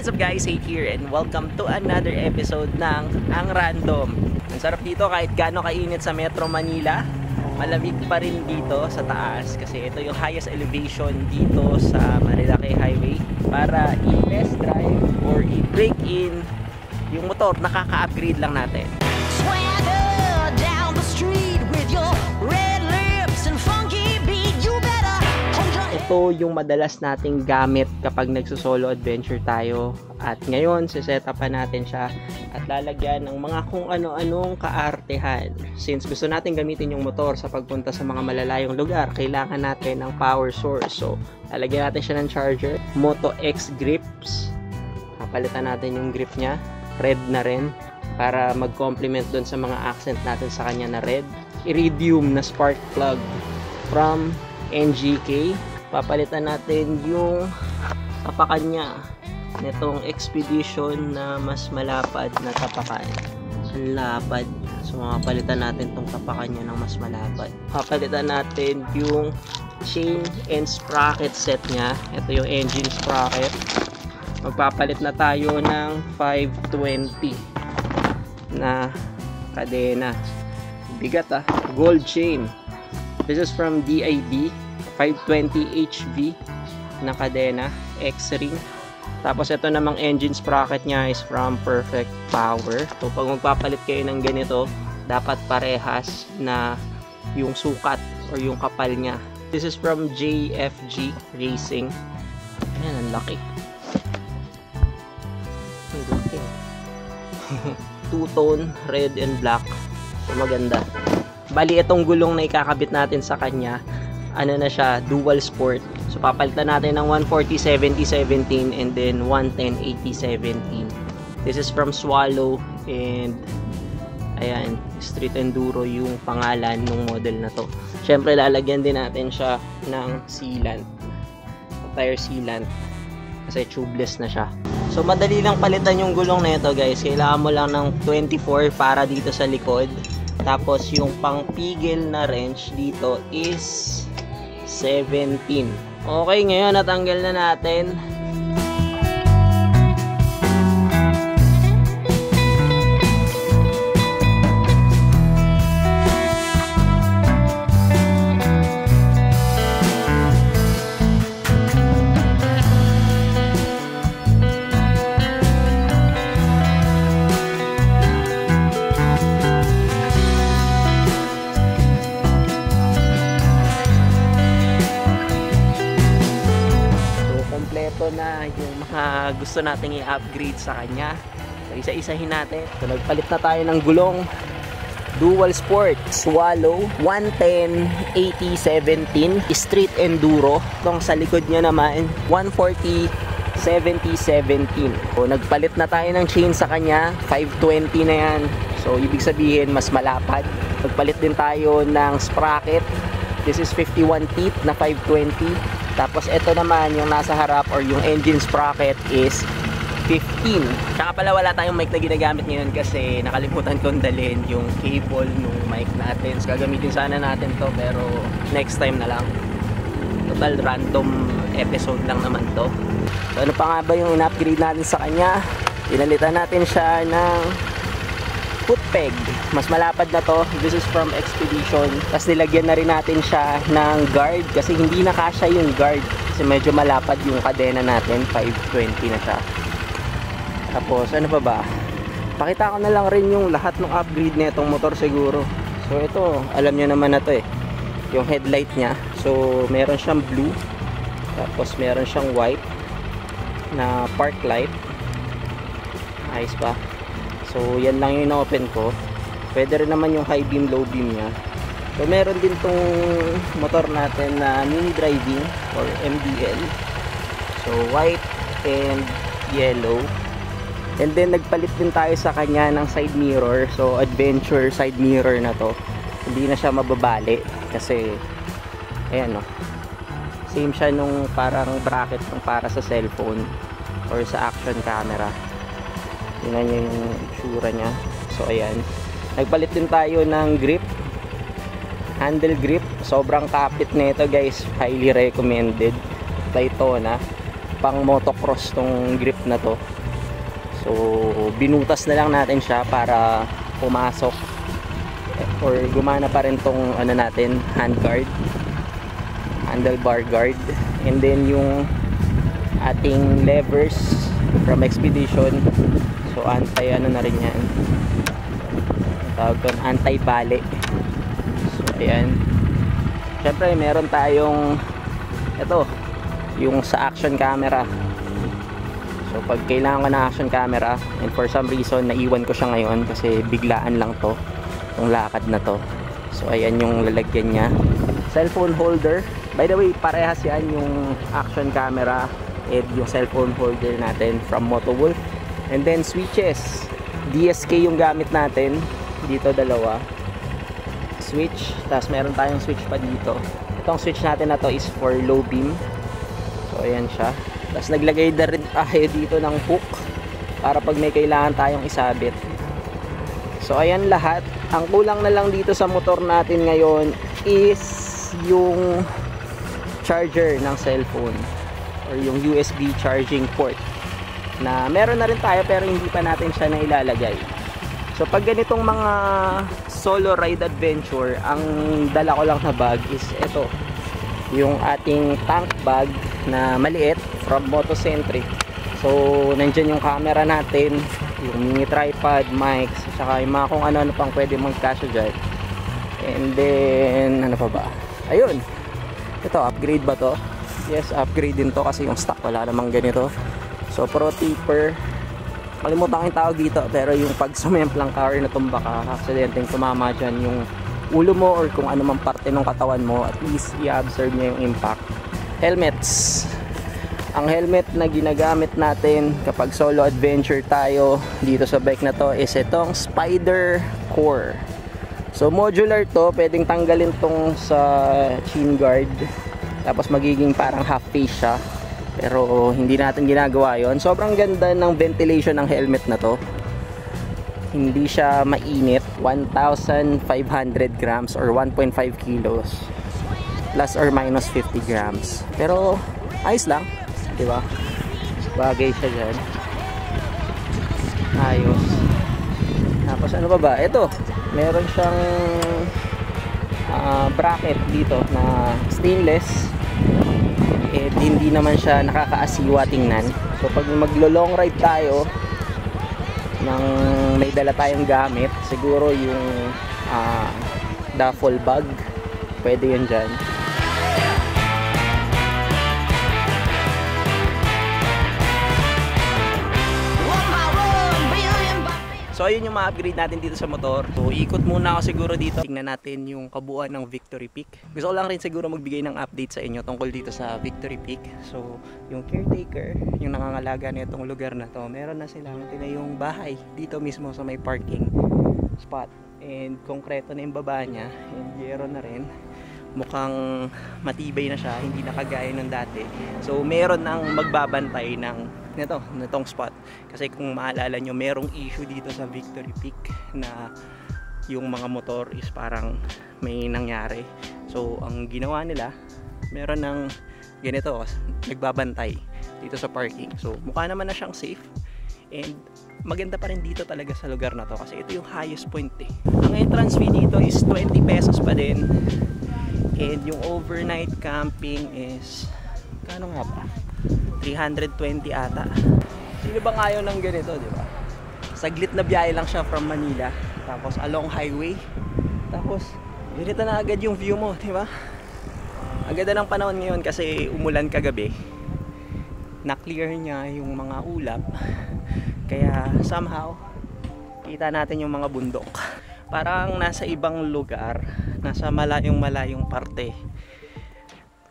What is up guys, Hate here and welcome to another episode ng Ang Random. Ang sarap dito kahit gaano kainit sa Metro Manila, malamig pa rin dito sa taas kasi ito yung highest elevation dito sa Marilaki Highway para i-test drive or i-break in yung motor na kaka-upgrade lang natin. Swagger down the street with your red lips and funky beat. You better hold your head. Ito yung madalas nating gamit kapag nagsusolo adventure tayo. At ngayon, sisetapan natin siya at lalagyan ng mga kung ano-anong kaartehan. Since gusto natin gamitin yung motor sa pagpunta sa mga malalayong lugar, kailangan natin ng power source. So, lalagyan natin siya ng charger. Moto X grips. Papalitan natin yung grip niya. Red na rin para mag-complement dun sa mga accent natin sa kanya na red. Iridium na spark plug from NGK. Papalitan natin yung tapakan niya nitong Expedition na mas malapad na tapakan. Ang lapad. So mapalitan natin tong tapakan niya ng mas malapad. Papalitan natin yung chain and sprocket set niya. Ito yung engine sprocket. Magpapalit na tayo ng 520 na kadena. Bigat gold chain. This is from DIB 520 HV na kadena, X-ring. Tapos ito namang engine sprocket niya is from Perfect Power. So pag magpapalit kayo ng ganito, dapat parehas na yung sukat or yung kapal niya. This is from JFG Racing. Ayan, ang laki. Ang laki. Two-tone, red and black. So maganda. Bali itong gulong na ikakabit natin sa kanya, ano na siya, dual sport. So papalitan natin ng 140/70/17 and then 110/80/17. This is from Swallow and ayan, Street Enduro yung pangalan ng model na to. Syempre lalagyan din natin siya ng sealant, tire sealant, kasi tubeless na siya. So madali lang palitan yung gulong na ito guys. Kailangan mo lang ng 24 para dito sa likod. Tapos yung pangpigil na wrench dito is 17. Okay, ngayon natanggal na natin. Kompleto na yung mga gusto nating i-upgrade sa kanya. So isa-isahin natin. So nagpalit na tayo ng gulong. Dual Sport Swallow 110/80/17 Street Enduro. Itong sa likod niya naman 140/70/17. So nagpalit na tayo ng chain sa kanya. 520 na yan. So ibig sabihin mas malapad. Nagpalit din tayo ng sprocket. This is 51 teeth na 520. Tapos ito naman yung nasa harap or yung engine sprocket is 15. Tsaka pala wala tayong mic na ginagamit ngayon kasi nakalimutan kong dalhin yung cable ng mic natin. So gagamitin sana natin to pero next time na lang. Total random episode lang naman to. So ano pa nga ba yung in-upgrade natin sa kanya? Pinalitan natin siya ng foot peg. Mas malapad na to. This is from Expedition. Tapos nilagyan na rin natin siya ng guard kasi hindi na kasya yung guard kasi medyo malapad yung kadena natin. 520 na siya. Tapos ano pa ba? Pakita ko na lang rin yung lahat ng upgrade na itong motor siguro. So ito, alam nyo naman na to eh. Yung headlight niya. So meron siyang blue. Tapos meron siyang white na park light. Ayos pa. So yan lang yung na-open ko. Pwede rin naman yung high beam, low beam nya. So meron din tong motor natin na mini driving or MDL. So white and yellow. And then nagpalit din tayo sa kanya ng side mirror. So adventure side mirror na to. Hindi na siya mababali kasi ayan no. Same siya nung parang bracket nung para sa cellphone or sa action camera. Tingnan nyo yung itsura nya. So ayan, nagpalit din tayo ng grip, handle grip. Sobrang kapit na ito guys, highly recommended. Daytona pang motocross tong grip na to. So binutas na lang natin siya para pumasok or gumana pa rin tong ano natin, handlebar guard. And then yung ating levers from Expedition, so anti ano na rin yan, tawag doon, anti bale. So ayan, syempre meron tayong ito, yung sa action camera. So pag kailangan ko ng action camera, and for some reason naiwan ko siya ngayon kasi biglaan lang to, yung lakad na to. So ayan yung lalagyan niya. Cellphone holder, by the way parehas yan yung action camera and yung cellphone holder natin from Motowolf. And then switches, DSK yung gamit natin dito, dalawa switch, tapos meron tayong switch pa dito. Itong switch natin na to is for low beam. So ayan siya. Tapos naglagay na rin tayo dito ng hook para pag may kailangan tayong isabit. So ayan lahat. Ang kulang na lang dito sa motor natin ngayon is yung charger ng cellphone or yung USB charging port, na meron na rin tayo pero hindi pa natin siya nailalagay. So pag ganitong mga solo ride adventure, ang dala ko lang na bag is ito, yung ating tank bag na maliit from Motocentric. So nandyan yung camera natin, yung mini tripod, mics, saka yung mga kung ano-ano pang pwede magkasya dyan. And then ano pa ba, ayun, ito upgrade ba to? Yes, upgrade din to kasi yung stock wala namang ganito. So pro tipper, kalimutan ko yung tawag dito, pero yung pag sumemplang car na tumba ka, aksidenteng tumama dyan yung ulo mo or kung ano mang parte ng katawan mo, at least i-absorb niya yung impact. Helmets, ang helmet na ginagamit natin kapag solo adventure tayo dito sa bike na to is itong Spider Core. So modular to, pwedeng tanggalin tong sa chin guard, tapos magiging parang half face siya, pero hindi natin ginagawa yon. Sobrang ganda ng ventilation ng helmet na to, hindi siya mainit. 1,500 grams or 1.5 kilos plus or minus 50 grams, pero ayos lang, di ba? Bagay siya dyan, ayos. Tapos ano pa ba? Ito, meron siyang bracket dito na stainless, and hindi naman siya nakakaasiwa tingnan. So pag maglo-long ride tayo nang may dala tayong gamit, siguro yung duffel bag, pwede yun dyan. So ayun yung ma-upgrade natin dito sa motor. So ikot muna ako siguro dito, tingnan natin yung kabuuan ng Victory Peak. Gusto ko lang rin siguro magbigay ng update sa inyo tungkol dito sa Victory Peak. So yung caretaker, yung nangangalaga na itong lugar na to, meron na silang tinayong bahay dito mismo sa may parking spot, and konkreto na yung baba niya, and yero na rin. Mukhang matibay na siya, hindi na kagaya ng dati. So meron nang magbabantay nitong spot, kasi kung maalala nyo, merong issue dito sa Victory Peak na yung mga motor is parang may nangyari. So ang ginawa nila, meron ng ganito, nagbabantay dito sa parking. So mukha naman na siyang safe, and maganda pa rin dito talaga sa lugar na to kasi ito yung highest point eh. Ang entrance fee dito is 20 pesos pa din, and yung overnight camping is kano nga ba? 320 ata. Sino bang ayaw ng ganito, di ba? Saglit na biyahe lang siya from Manila, tapos along highway, tapos ganito na agad yung view mo, di ba? Ang ganda ng panahon ngayon kasi umulan kagabi, na-clear niya yung mga ulap, kaya somehow kita natin yung mga bundok. Parang nasa ibang lugar, nasa malayong parte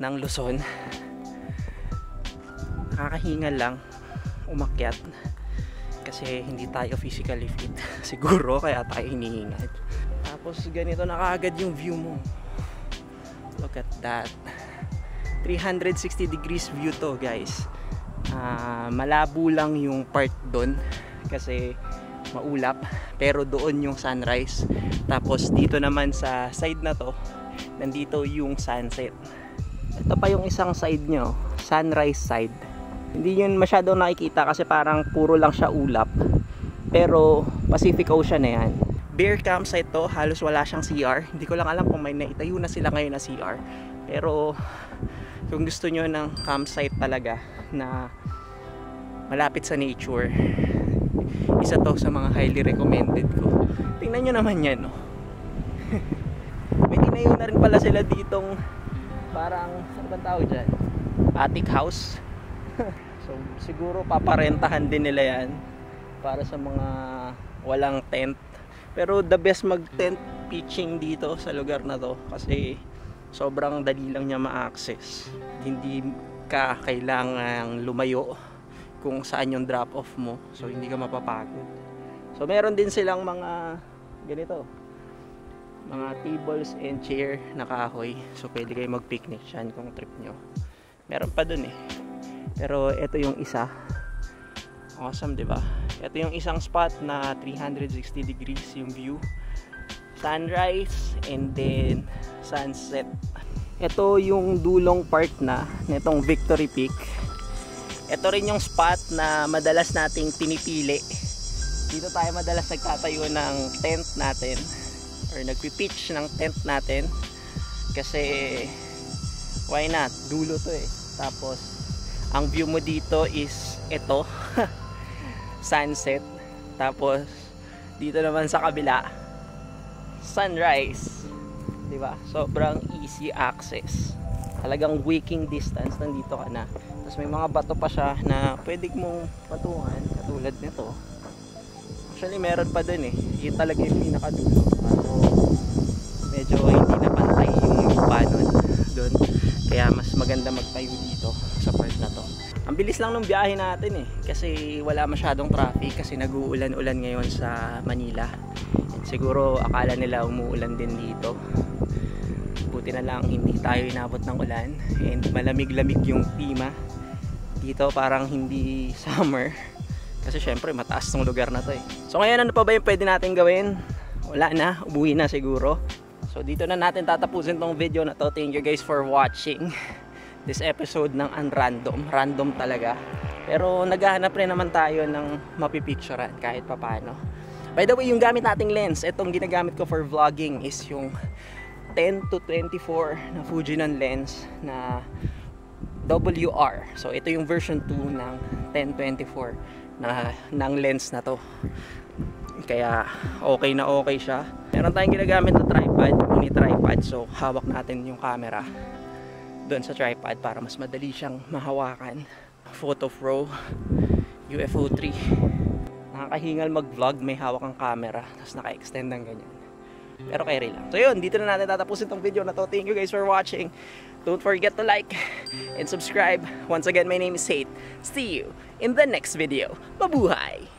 ng Luzon. Nakakahingal lang umakyat kasi hindi tayo physically fit siguro, kaya tayo hinihingal. Tapos ganito na kaagad yung view mo. Look at that, 360 degrees view to guys. Malabo lang yung part doon kasi maulap, pero doon yung sunrise. Tapos dito naman sa side na to, nandito yung sunset. Ito pa yung isang side nyo, sunrise side. Hindi yun masyadong nakikita kasi parang puro lang siya ulap. Pero Pacific Ocean na yan. Bear campsite to, halos wala siyang CR. Hindi ko lang alam kung may naitayo na sila ngayon na CR. Pero kung gusto nyo ng campsite talaga na malapit sa nature, isa to sa mga highly recommended ko. Tingnan nyo naman yan, no? May tinayo na rin pala sila ditong parang, ano bang tawag dyan? Attic house. So siguro paparentahan din nila yan para sa mga walang tent. Pero the best mag tent pitching dito sa lugar na to kasi sobrang dali lang niya ma-access. Hindi ka kailangang lumayo kung saan yung drop off mo, so hindi ka mapapagod. So meron din silang mga ganito, mga tables and chair na kahoy, so pwede kayo mag picnic dyan kung trip nyo. Meron pa dun eh, pero ito yung isa. Awesome, diba? Ito yung isang spot na 360 degrees yung view, sunrise and then sunset. Ito yung dulong part na nitong Victory Peak. Ito rin yung spot na madalas nating pinipili. Dito tayo madalas nagtatayo ng tent natin or nagpi-pitch ng tent natin kasi why not? Dulo to eh. Tapos ang view mo dito is ito. Sunset. Tapos dito naman sa kabila, sunrise. Diba? Sobrang easy access. Talagang walking distance, nandito ka na. Tapos may mga bato pa siya na pwede mong patungan, katulad nito. Actually meron pa dun eh. Yun talaga yung pinakadulo. So medyo hindi na pantay yung lupa nun dun. Kaya mas maganda magtayo dito sa part na to. Ang bilis lang ng biyahe natin eh, kasi wala masyadong traffic kasi nag-uulan-ulan ngayon sa Manila. And siguro akala nila umuulan din dito. Buti na lang hindi tayo inabot ng ulan and malamig-lamig yung klima. Dito parang hindi summer kasi syempre mataas tong lugar na to eh. So ngayon ano pa ba yung pwede natin gawin? Wala na, ubuhin na siguro. So dito na natin tatapusin tong video na to. Thank you guys for watching this episode ng Unrandom. Random talaga. Pero naghahanap rin naman tayo ng mapipicturean kahit papano. By the way, yung gamit nating lens, itong ginagamit ko for vlogging is yung 10-24 na Fujinon lens na WR. So ito yung version 2 ng 10-24 ng lens na to. Kaya okay na okay siya. Meron tayong ginagamit na tripod, mini tripod. So hawak natin yung camera doon sa tripod para mas madali siyang mahawakan. Photo Pro UFO 3. Nakakahingal mag-vlog, may hawak ang camera tapos naka-extend ng ganyan. Pero carry lang. So yun, dito na natin tatapusin tong video na to. Thank you guys for watching. Don't forget to like and subscribe. Once again, my name is Sate. See you in the next video. Mabuhay!